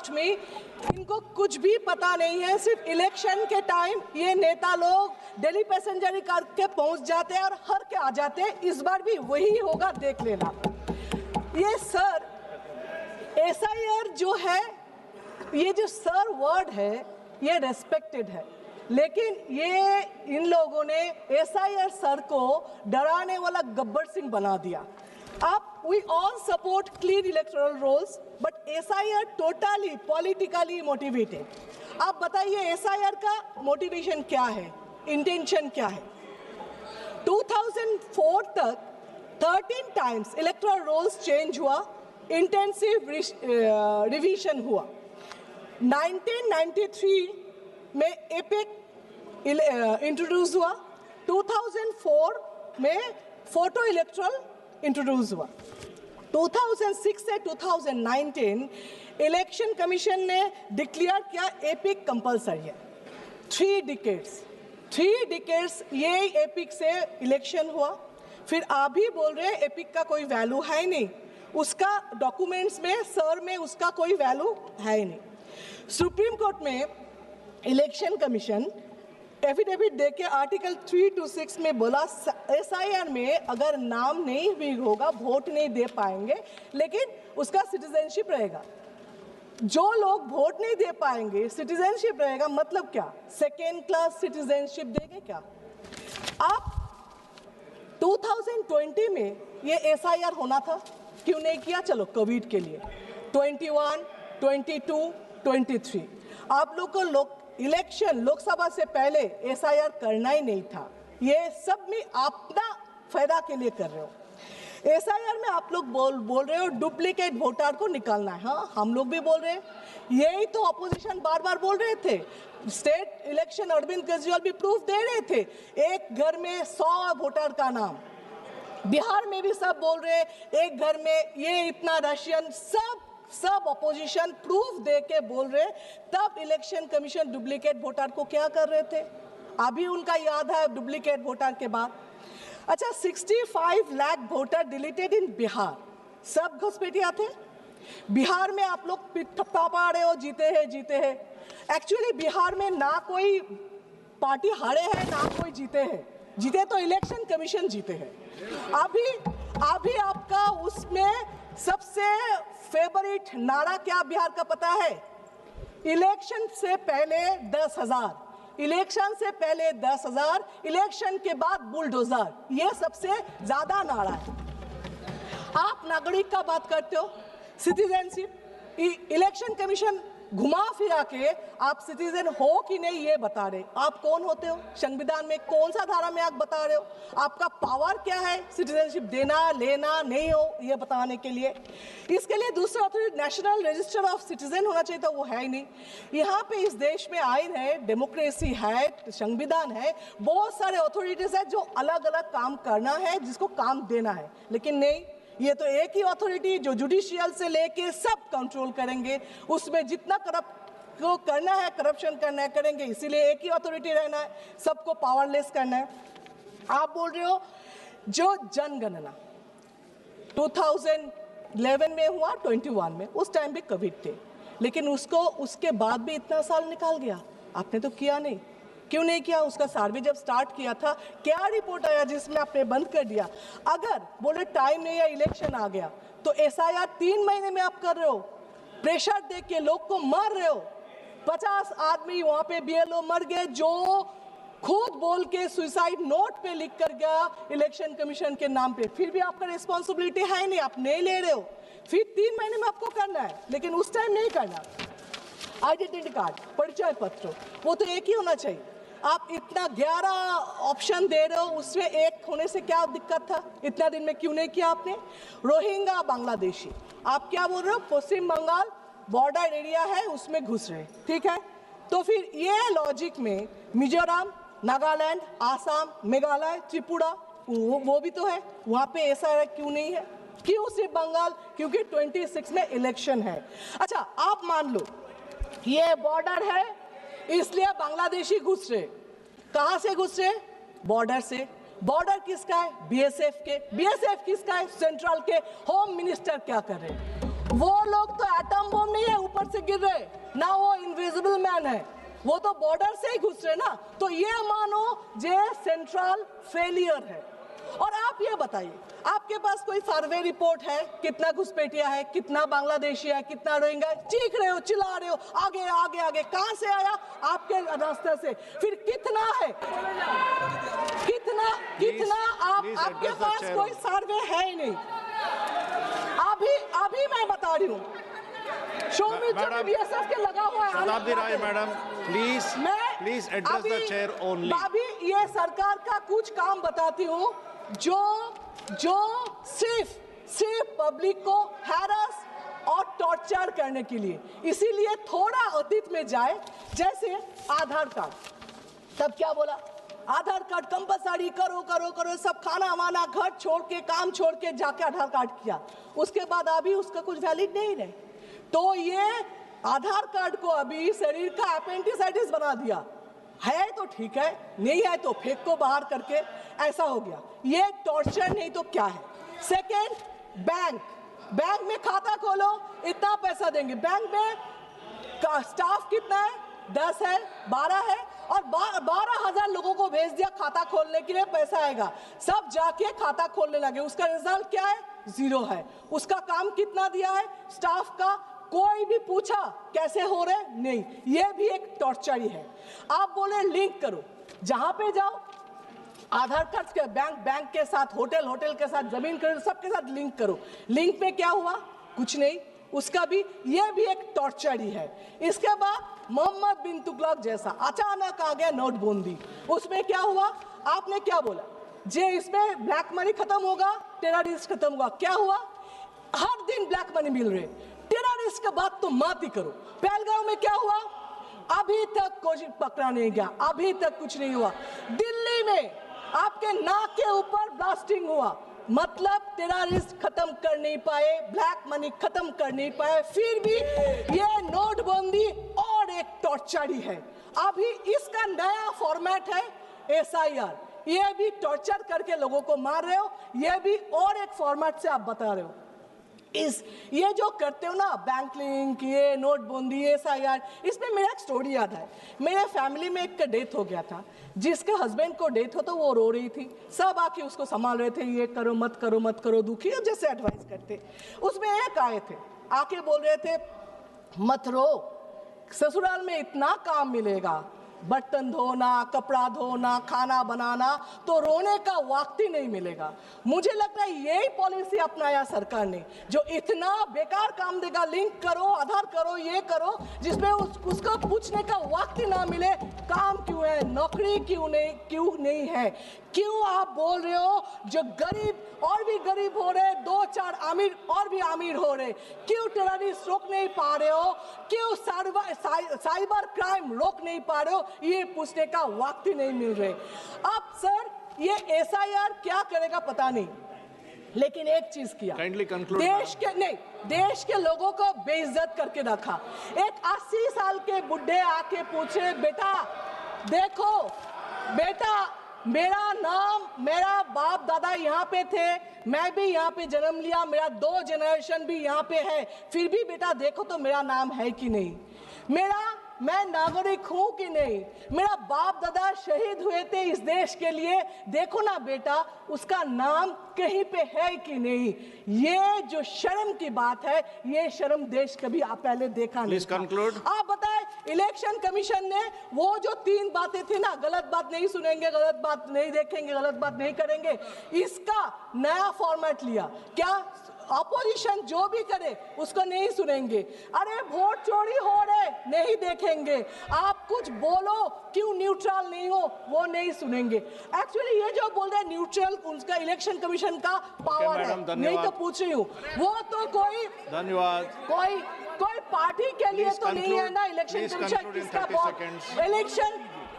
Trust me, इनको कुछ भी पता नहीं है। सिर्फ इलेक्शन के टाइम ये नेता लोग दिल्ली पैसेंजर करके पहुंच जाते हैं और हर के आ जाते हैं। इस बार भी वही होगा, देख लेना। ये सर SIR जो है, ये जो सर वर्ड है ये रेस्पेक्टेड है, लेकिन ये इन लोगों ने SIR सर को डराने वाला गब्बर सिंह बना दिया। अब we all support clean electoral rolls, but SIR totally politically motivated. आप बताइए SIR का मोटिवेशन क्या है, इंटेंशन क्या है? 2004 तक 13 टाइम्स इलेक्टोरल रोल्स चेंज हुआ, इंटेंसिव रिवीजन हुआ। 1993 में एपिक इंट्रोड्यूस हुआ, 2004 में फोटो इलेक्ट्रल इंट्रोड्यूस हुआ। 2006 से 2019 इलेक्शन कमीशन ने डिक्लेयर किया एपिक कंपलसरी है। 3 डिकेड्स ये एपिक से इलेक्शन हुआ। फिर आप भी बोल रहे हैं एपिक का कोई वैल्यू है ही नहीं, उसका डॉक्यूमेंट्स में सर में उसका कोई वैल्यू है ही नहीं। सुप्रीम कोर्ट में इलेक्शन कमीशन एफिडेविट देके आर्टिकल 326 में बोला SIR में अगर नाम नहीं भी होगा, वोट नहीं दे पाएंगे, लेकिन उसका सिटीजनशिप रहेगा। जो लोग वोट नहीं दे पाएंगे, सिटीजनशिप रहेगा, मतलब क्या? सेकेंड क्लास सिटीजनशिप देंगे क्या? आप 2020 में ये SIR होना था, क्यों नहीं किया? चलो कोविड के लिए 21, 22, 23 आप लोग को इलेक्शन लोकसभा से पहले SIR करना ही नहीं था। ये सब में अपना फायदा के लिए कर रहे हो। SIR में आप लोग बोल रहे हो डुप्लीकेट वोटर को निकालना है। हाँ, हम लोग भी बोल रहे हैं, यही तो अपोजिशन बार बार बोल रहे थे। स्टेट इलेक्शन अरविंद केजरीवाल भी प्रूफ दे रहे थे, एक घर में 100 वोटर का नाम। बिहार में भी सब बोल रहे एक घर में ये इतना रशियन, सब अपोजिशन प्रूफ दे के बोल रहे। तब इलेक्शन कमीशन डुप्लीकेट वोटर को क्या कर रहे थे? अभी उनका याद है डुप्लीकेट वोटर के बाद। अच्छा, 65 लाख वोटर डिलीटेड इन बिहार, सब घुसपैठिया थे। बिहार में आप लोग थप्पा पा रहे हो जीते हैं। एक्चुअली बिहार में ना कोई पार्टी हारे हैं ना कोई जीते तो इलेक्शन कमीशन जीते हैं। अभी आपका उसमें सबसे फेवरेट नारा क्या बिहार का पता है? इलेक्शन से पहले 10,000, इलेक्शन से पहले 10,000, इलेक्शन के बाद बुलडोजर, ये सबसे ज्यादा नारा है। आप नागरिक का बात करते हो, सिटीजनशिप, इलेक्शन कमीशन घुमा फिरा के आप सिटीजन हो कि नहीं ये बता रहे। आप कौन होते हो? संविधान में कौन सा धारा में आप बता रहे हो? आपका पावर क्या है सिटीजनशिप देना लेना नहीं हो ये बताने के लिए? इसके लिए दूसरा authority national register of citizen होना चाहिए था, वो है ही नहीं। यहाँ पे इस देश में आइन है, डेमोक्रेसी है, संविधान है, बहुत सारे अथॉरिटीज है जो अलग अलग काम करना है, जिसको काम देना है, लेकिन नहीं, ये तो एक ही अथॉरिटी जो जुडिशियल से लेके सब कंट्रोल करेंगे। उसमें जितना करप्शन करना है करेंगे, इसीलिए एक ही अथॉरिटी रहना है, सबको पावरलेस करना है। आप बोल रहे हो जो जनगणना 2011 में हुआ, 21 में, उस टाइम भी कोविड थे, लेकिन उसके बाद भी इतना साल निकाल गया, आपने तो किया नहीं। क्यों नहीं किया? उसका सर्वे जब स्टार्ट किया था, क्या रिपोर्ट आया जिसमें आपने बंद कर दिया? अगर बोले टाइम नहीं है, इलेक्शन आ गया, तो SIR 3 महीने में आप कर रहे हो, प्रेशर देख के लोग को मार रहे हो। 50 आदमी वहां पे BLO मर गए, जो खुद बोल के सुसाइड नोट पे लिख कर गया इलेक्शन कमीशन के नाम पे। फिर भी आपका रिस्पॉन्सिबिलिटी है नहीं, आप नहीं ले रहे हो। फिर 3 महीने में आपको करना है, लेकिन उस टाइम नहीं करना। आइडेंटिटी कार्ड, परिचय पत्र, वो तो एक ही होना चाहिए। आप इतना 11 ऑप्शन दे रहे हो, उसमें एक होने से क्या दिक्कत था? इतना दिन में क्यों नहीं किया आपने? रोहिंग्या बांग्लादेशी, आप क्या बोल रहे हो? पश्चिम बंगाल बॉर्डर एरिया है, उसमें घुस रहे, ठीक है। तो फिर ये लॉजिक में मिजोरम, नागालैंड, आसाम, मेघालय, त्रिपुरा, वो भी तो है, वहाँ पे ऐसा क्यों नहीं है? क्यों सिर्फ बंगाल? क्योंकि 26 में इलेक्शन है। अच्छा, आप मान लो ये बॉर्डर है, इसलिए बांग्लादेशी घुस रहे। कहां से घुस रहे? बॉर्डर से। बॉर्डर किसका है? BSF के। BSF किसका है? सेंट्रल के। होम मिनिस्टर क्या कर रहे? वो लोग तो एटम बम नहीं है ऊपर से गिर रहे ना, वो इनविजिबल मैन है, वो तो बॉर्डर से ही घुस रहे ना। तो ये मानो जे सेंट्रल फेलियर है। और आप ये बताइए, आपके पास कोई सर्वे रिपोर्ट है कितना घुसपैठिया है, कितना बांग्लादेशी है, कितना रोहिंग्या? चीख रहे हो, चिल्ला रहे हो, आगे आगे आगे, कहां से आया? आपके रास्ते से। फिर कितना है, कितना कितना आपके पास कोई सर्वे है ही नहीं। अभी मैं बता रही हूँ, BSF के लगा हुआ है। Shatabdi Roy madam, please address the chair only. अभी ये सरकार का कुछ काम बताती हूँ जो सिर्फ पब्लिक को हैरस और टॉर्चर करने के लिए। इसीलिए थोड़ा अतीत में जाए, जैसे आधार कार्ड। तब क्या बोला? आधार कार्ड कंपलसरी करो करो करो, सब खाना वाना घर छोड़ के, काम छोड़ के जाके आधार कार्ड किया। उसके बाद अभी उसका कुछ वैलिड नहीं रहे। तो ये आधार कार्ड को अभी शरीर का अपेंडिसाइटिस बना दिया है। तो ठीक है, नहीं है तो फेंक को बाहर करके, ऐसा हो गया। ये टॉर्चर नहीं तो क्या है? सेकेंड, बैंक में खाता खोलो, इतना पैसा देंगे। बैंक में का स्टाफ कितना है? 10 है, 12 है, और 12,000 लोगों को भेज दिया खाता खोलने के लिए, पैसा आएगा। सब जाके खाता खोलने लगे, उसका रिजल्ट क्या है? 0 है। उसका काम कितना दिया है स्टाफ का? कोई भी पूछा कैसे हो रहे? नहीं। ये भी एक टॉर्चर ही है। आप बोले लिंक करो, जहां पे जाओ आधार कार्ड के बैंक के साथ, होटल के साथ, जमीन करो, सबके साथ लिंक करो। लिंक में क्या हुआ? कुछ नहीं। उसका भी, ये भी एक टॉर्चर ही है। इसके बाद मोहम्मद बिन तुगलक जैसा अचानक आ गया नोटबंदी। उसमें क्या हुआ? आपने क्या बोला? जे इसमें ब्लैक मनी खत्म होगा, टेररिस्ट खत्म होगा। क्या हुआ? हर दिन ब्लैक मनी मिल रहे। टेररिस्ट के बाद तो मात ही करो। पहलगांव में क्या हुआ? अभी तक कोई पकड़ा नहीं गया, अभी तक कुछ नहीं हुआ। दिल्ली में आपके नाक के ऊपर ब्लास्टिंग हुआ, मतलब टेररिस्ट खत्म कर नहीं पाए, ब्लैक मनी खत्म कर नहीं पाए। फिर भी ये नोटबंदी और एक टॉर्चर ही है। अभी इसका नया फॉर्मेट है SIR। ये भी टॉर्चर करके लोगों को मार रहे हो, ये भी और एक फॉर्मेट से आप बता रहे हो। ये जो करते हो ना, बैंक लिंक, ये नोटबंदी, SIR, इसमें मेरा एक स्टोरी याद है। मेरे फैमिली में एक का डेथ हो गया था, जिसके हस्बैंड को डेथ हो तो वो रो रही थी, सब आके उसको संभाल रहे थे, ये करो मत करो मत करो, दुखी हो जैसे एडवाइस करते। उसमें एक आए थे, आके बोल रहे थे मत रो, ससुराल में इतना काम मिलेगा, बर्तन धोना, कपड़ा धोना, खाना बनाना, तो रोने का वक्त ही नहीं मिलेगा। मुझे लगता है यही पॉलिसी अपनाया सरकार ने, जो इतना बेकार काम देगा, लिंक करो, आधार करो, ये करो, जिसमें उसको पूछने का वक्त ही ना मिले काम क्यों है, नौकरी क्यों नहीं है। क्यों आप बोल रहे हो जो गरीब और भी गरीब हो रहे, 2-4 अमीर और भी अमीर हो रहे, क्यों टेररिस्ट रोक नहीं पा रहे हो, क्यों साइबर क्राइम रोक नहीं पा रहे हो, ये पूछने का वक्त ही नहीं मिल रहे। अब सर ये SIR क्या करेगा पता नहीं, लेकिन एक चीज किया, देश के लोगों को बेइज्जत करके रखा। एक 80 साल के बुढ़े आके पूछे, बेटा देखो बेटा, मेरा नाम, मेरा बाप दादा यहाँ पे थे, मैं भी यहाँ पे जन्म लिया, मेरा 2 जनरेशन भी यहाँ पे है, फिर भी बेटा देखो तो मेरा नाम है कि नहीं, मैं नागरिक हूं कि नहीं, मेरा बाप दादा शहीद हुए थे इस देश के लिए, देखो ना बेटा उसका नाम कहीं पे है कि नहीं। ये जो शर्म की बात है, ये शर्म देश कभी आप पहले देखा नहीं था। आप बताएं, इलेक्शन कमीशन ने वो जो 3 बातें थी ना, गलत बात नहीं सुनेंगे, गलत बात नहीं देखेंगे, गलत बात नहीं करेंगे, इसका नया फॉर्मेट लिया। क्या अपोजिशन जो भी करे उसको नहीं सुनेंगे, अरे वोट चोरी हो रहे नहीं देखेंगे, आप कुछ बोलो क्यों न्यूट्रल नहीं हो वो नहीं सुनेंगे। एक्चुअली ये जो बोल रहे हैं न्यूट्रल, उसका इलेक्शन कमीशन का पावर है, नहीं तो पूछ रही हूँ, वो तो कोई पार्टी के लिए तो नहीं है ना इलेक्शन कमीशन, किसका बॉन्ड,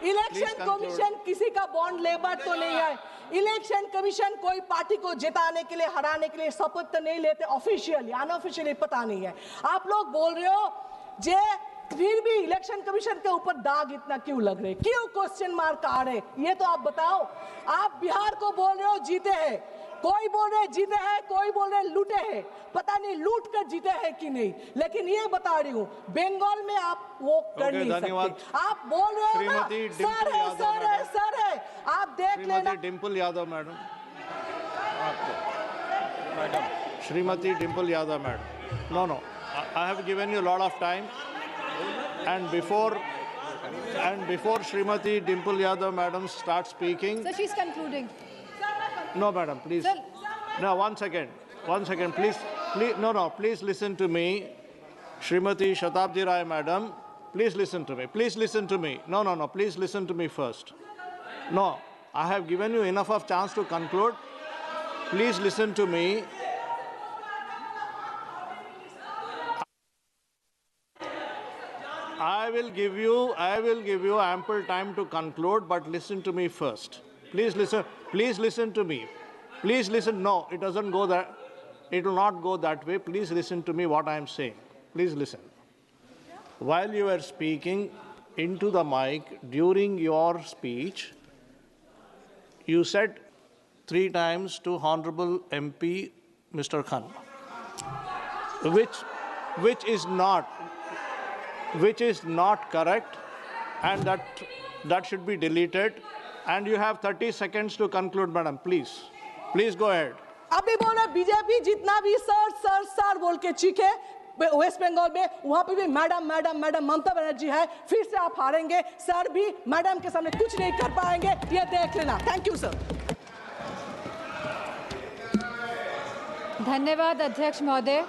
इलेक्शन कमीशन किसी का बॉन्ड लेबर तो नहीं है। इलेक्शन कमीशन कोई पार्टी को जिताने के लिए, हराने के लिए शपथ तो नहीं लेते, ऑफिशियली अनऑफिशियली पता नहीं है। आप लोग बोल रहे हो जे फिर भी इलेक्शन कमीशन के ऊपर दाग इतना क्यों लग रहे, क्यों क्वेश्चन मार्क आ रहे, ये तो आप बताओ। आप बिहार को बोल रहे हो जीते हैं, कोई बोल रहे जीते हैं, कोई बोल रहे लूटे हैं, पता नहीं लूट कर जीते हैं कि नहीं, लेकिन ये बता रही हूँ बंगाल में आप वो कर नहीं सकते। आप बोल रहे हो ना सर है, सर है, सर है, आप देख लेना। Dimple Yadav madam, Srimati Dimple Yadav madam. No, I have given you a lot of time, and before Srimati Dimple Yadav madam starts speaking. So she's concluding. No, madam, please. Sir. No, one second, please, no, please listen to me. Srimati Shatabdi Rai madam, please listen to me. Please listen to me. No, please listen to me first. No, I have given you enough of chance to conclude. Please listen to me. I will give you ample time to conclude, but listen to me first. Please listen to me. Please listen. No, it doesn't go that. It will not go that way. Please listen to me what I am saying. Please listen. While you were speaking into the mic during your speech, you said 3 times to Honorable MP Mr. Khan, which is not correct, and that should be deleted. And you have 30 seconds to conclude, madam. Please go ahead. अभी बोले BJP जितना भी sir बोल के चीखे waste Bengal में, वहां पे भी मैडम ममता बनर्जी है, फिर से आप हारेंगे। सर भी मैडम के सामने कुछ नहीं कर पाएंगे, ये देख लेना। Thank you sir. धन्यवाद अध्यक्ष महोदय।